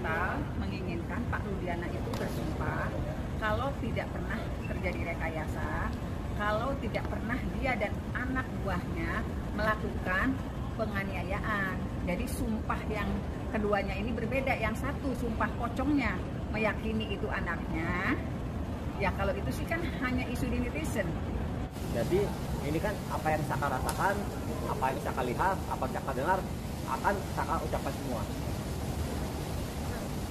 Tatal menginginkan Pak Rudiana itu bersumpah kalau tidak pernah terjadi rekayasa, kalau tidak pernah dia dan anak buahnya melakukan penganiayaan. Jadi sumpah yang keduanya ini berbeda. Yang satu sumpah pocongnya meyakini itu anaknya. Ya kalau itu sih kan hanya isu di netizen. Jadi ini kan apa yang Saka rasakan, apa yang Saka lihat, apa yang Saka dengar akan Saka ucapkan semua.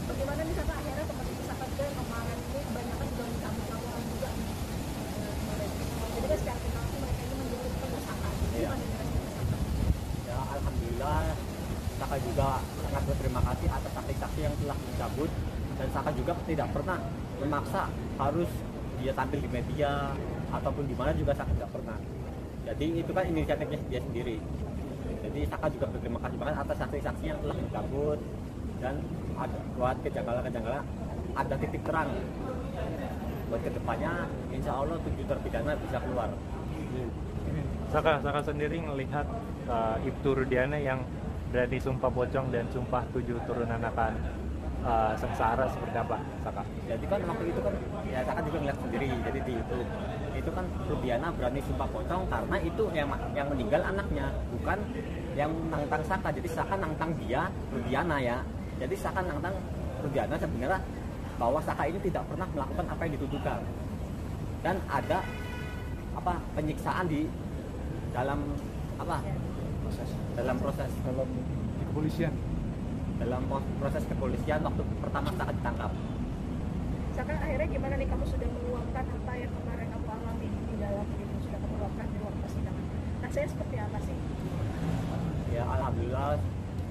Bagaimana nih Saka akhirnya tempat itu Saka juga kemarin ini kebanyakan juga mencabut laporan juga kemarin. Jadi kan secara penalti mereka ini menjadi tersangka. Iya. Ya alhamdulillah Saka juga sangat berterima kasih atas saksi-saksi yang telah dicabut, dan Saka juga tidak pernah memaksa harus dia tampil di media ataupun di mana juga Saka tidak pernah. Jadi itu kan inisiatifnya dia sendiri. Jadi Saka juga berterima kasih banget atas saksi-saksi yang telah dicabut, dan buat kejanggalan-kejanggalan ada titik terang buat kedepannya. Insya Allah 7 terpidana bisa keluar. Saka sendiri melihat Ibtu Rudiana yang berani sumpah pocong dan sumpah 7 turunan akan sengsara seperti apa, Saka? Jadi kan waktu itu kan ya Saka juga ngeliat sendiri. Jadi di itu kan Rudiana berani sumpah pocong karena itu yang meninggal anaknya, bukan yang nantang Saka. Jadi Saka nantang dia Rudiana ya. Jadi Saka nantang Rudiana sebenarnya bahwa Saka ini tidak pernah melakukan apa yang dituduhkan, dan ada apa penyiksaan di dalam apa dalam proses Kepolisian. dalam proses kepolisian waktu pertama Saka ditangkap. Saka akhirnya gimana nih kamu sudah meluapkan apa yang kemarin kamu alami di dalam itu, sudah kamu luapkan di ruang persidangan. Rasanya seperti apa sih? Ya alhamdulillah.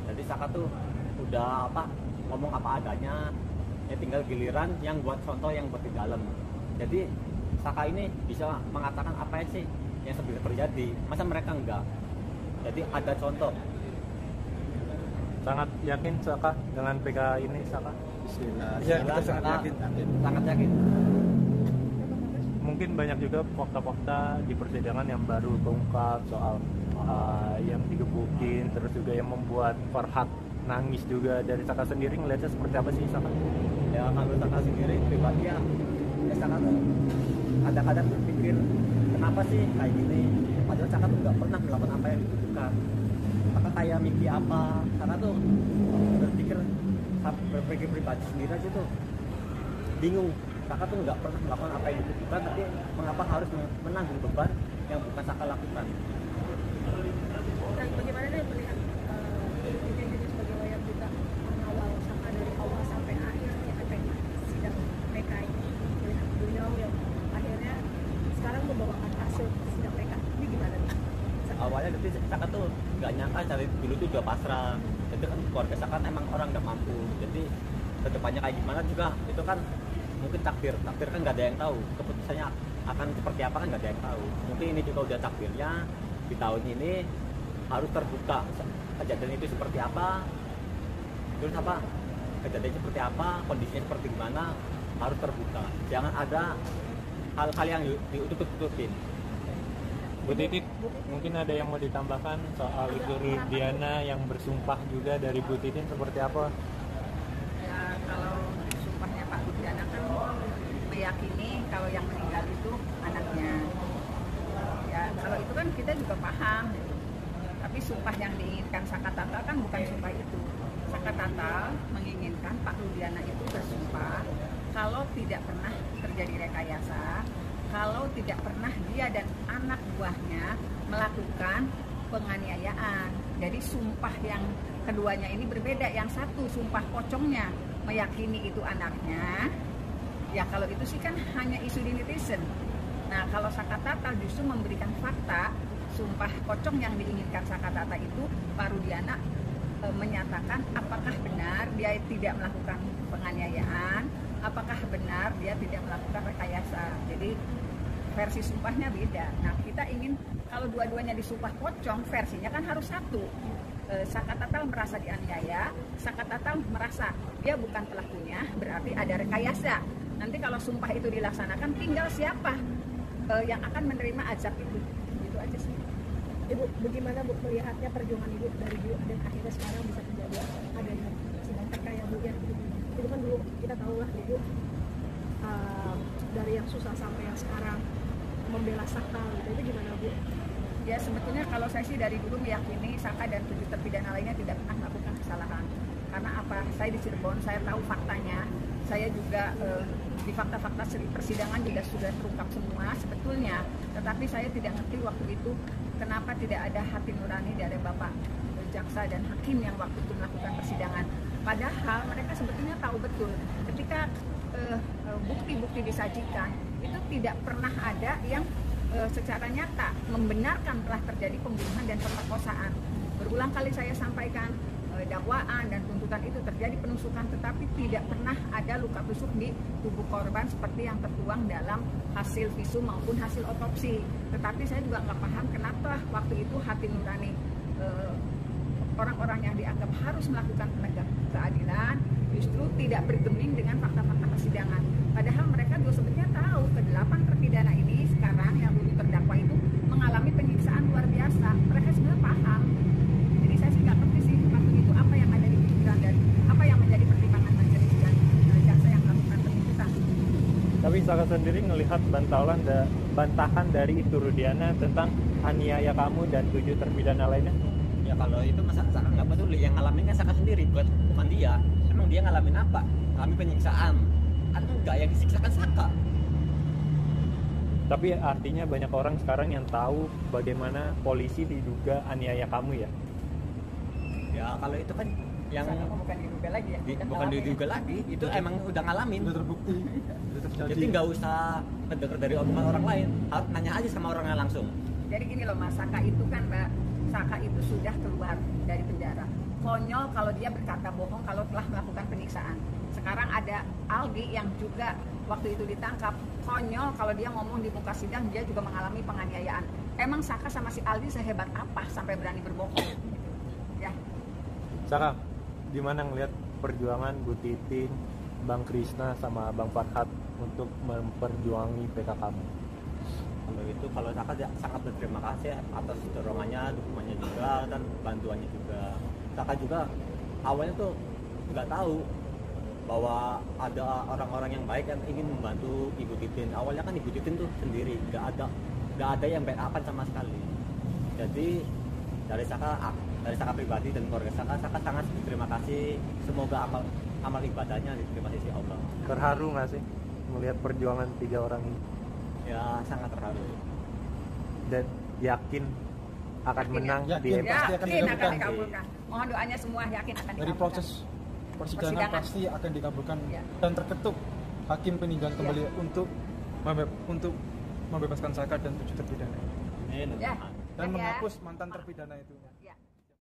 Jadi Saka tuh udah apa ngomong apa adanya, ya tinggal giliran yang buat contoh yang buat di dalam. Jadi Saka ini bisa mengatakan apa sih yang sebenarnya terjadi, masa mereka enggak. Jadi ada contoh. Sangat yakin Saka dengan PK ini, Saka? Ya, kita sangat yakin. Mungkin banyak juga fakta-fakta di persidangan yang baru terungkap soal yang digebukin, terus juga yang membuat Farhat nangis juga. Dari Saka sendiri ngelihatnya seperti apa sih, Saka? Ya kalau Saka sendiri pribadi ya Saka tuh kadang-kadang berpikir kenapa sih kayak gini, padahal Saka tuh nggak pernah melakukan apa yang dituduhkan. Saka kayak mimpi apa, Saka tuh berpikir pribadi sendiri aja tuh bingung. Saka tuh nggak pernah melakukan apa yang dituduhkan, tapi mengapa harus menanggung beban yang bukan Saka lakukan. Dan bagaimana nih melihat ini sebagai layar juga mengawal Saka dari awal sampai akhir sampai sidang PK ini, melihat beliau yang akhirnya sekarang membawakan hasil sidang PK ini gimana nih? Awalnya jadi Saka tuh nggak nyangka cari dulu tuh udah pasrah. Jadi kan keluarga Saka kan emang orang nggak mampu. Jadi kedepannya kayak gimana juga itu kan mungkin takdir kan nggak ada yang tahu. Keputusannya akan seperti apa kan nggak ada yang tahu. Mungkin ini juga udah takdirnya di tahun ini harus terbuka kejadian itu seperti apa, terus apa kejadian seperti apa, kondisinya seperti gimana, harus terbuka. Jangan ada hal-hal yang ditutup-tutupin. Bu Titit, mungkin ada yang mau ditambahkan soal Ibtu Rudiana yang bersumpah juga dari Bu Titit seperti apa? Ya kalau sumpahnya Pak Rudiana kan meyakini kalau yang meninggal itu anaknya. Ya kalau itu kan kita juga paham gitu. Tapi sumpah yang diinginkan Saka Tatal kan bukan sumpah itu. Saka Tatal menginginkan Pak Rudiana itu bersumpah kalau tidak pernah terjadi rekayasa, kalau tidak pernah dia dan anak buahnya melakukan penganiayaan. Jadi sumpah yang keduanya ini berbeda. Yang satu sumpah pocongnya meyakini itu anaknya. Ya kalau itu sih kan hanya isu di netizen. Nah kalau Saka Tatal justru memberikan fakta. Sumpah pocong yang diinginkan Saka Tatal itu Pak Rudiana menyatakan apakah benar dia tidak melakukan penganiayaan, apakah benar dia tidak melakukan rekayasa. Jadi versi sumpahnya beda. Nah kita ingin kalau dua-duanya disumpah pocong, versinya kan harus satu. Saka Tatal merasa dianiaya, Saka Tatal merasa dia bukan pelakunya, berarti ada rekayasa. Nanti kalau sumpah itu dilaksanakan, tinggal siapa yang akan menerima azab itu. Itu aja sih. Ibu, bagaimana Bu melihatnya perjuangan Ibu dari dulu dan akhirnya sekarang bisa terjadi adanya sidang PK ya Bu ya? kita tahu lah ibu dari yang susah sampai yang sekarang membela Saka gitu, itu gimana Bu? Ya sebetulnya kalau saya sih dari dulu meyakini Saka dan 7 terpidana lainnya tidak pernah melakukan kesalahan. Karena apa? Saya di Cirebon, saya tahu faktanya. Saya juga di fakta-fakta persidangan juga sudah terungkap semua sebetulnya. Tetapi saya tidak ngerti waktu itu kenapa tidak ada hati nurani dari Bapak jaksa dan hakim yang waktu itu melakukan persidangan. Padahal mereka sebetulnya tahu betul ketika bukti-bukti disajikan itu tidak pernah ada yang secara nyata membenarkan telah terjadi pembunuhan dan pemerkosaan. Berulang kali saya sampaikan dakwaan dan tuntutan itu terjadi penusukan, tetapi tidak pernah ada luka tusuk di tubuh korban seperti yang tertuang dalam hasil visum maupun hasil otopsi. Tetapi saya juga nggak paham kenapa waktu itu hati nurani orang-orang yang dianggap harus melakukan penegak keadilan justru tidak bergeming dengan fakta-fakta persidangan. Padahal mereka juga sebenarnya tahu ke-8 terpidana ini sekarang yang dulu terdakwa itu mengalami penyiksaan luar biasa. Mereka sebenarnya paham. Jadi saya sih nggak ngerti sih waktu itu apa yang ada di pikiran dan apa yang menjadi pertimbangan majelis dan jaksa yang melakukan penuntutan. Tapi Saka sendiri melihat bantahan dari itu Rudiana tentang aniaya kamu dan 7 terpidana lainnya. Ya kalau itu masa Saka nggak peduli, yang ngalamin kan Saka sendiri, bukan dia. Emang dia ngalamin apa? Ngalamin penyiksaan atau enggak yang disiksakan Saka? Tapi artinya banyak orang sekarang yang tahu bagaimana polisi diduga aniaya kamu ya. Ya kalau itu kan yang Bukan diduga lagi ya? bukan diduga lagi, itu emang udah ngalamin. Udah terbukti, udah terjadi. Jadi nggak usah mendengar dari omongan orang lain, harus nanya aja sama orangnya langsung. Jadi gini loh Mas, Saka itu kan Mbak, Saka itu sudah keluar dari penjara. Konyol kalau dia berkata bohong kalau telah melakukan penyiksaan. Sekarang ada Aldi yang juga waktu itu ditangkap. Konyol kalau dia ngomong di muka sidang dia juga mengalami penganiayaan. Emang Saka sama si Aldi sehebat apa sampai berani berbohong? Ya. Saka, gimana ngelihat perjuangan Bu Titin, Bang Krisna sama Bang Farhat untuk memperjuangi PK kamu? Kalau Saka sangat berterima kasih atas dorongannya, dukungannya juga dan bantuannya juga. Saka juga awalnya tuh nggak tahu bahwa ada orang-orang yang baik yang ingin membantu Ibu Titin. Awalnya kan Ibu Titin tuh sendiri, nggak ada yang backupan sama sekali. Jadi dari Saka pribadi dan keluarga Saka sangat berterima kasih. Semoga amal ibadahnya diterima sisi Allah. Terharu nggak sih melihat perjuangan 3 orang ini? Ya sangat terharu. Dan yakin akan menang Yakin. di Ya. MP. Pasti akan Yakin akan dikabulkan. dikabulkan. Mohon doanya semua yakin akan dikabulkan. Dari proses persidangan Persidangan. pasti akan dikabulkan Ya. dan terketuk hakim peninjauan kembali untuk membebaskan Saka dan 7 terpidana Amin. Ya. dan Ya. menghapus mantan terpidana itu.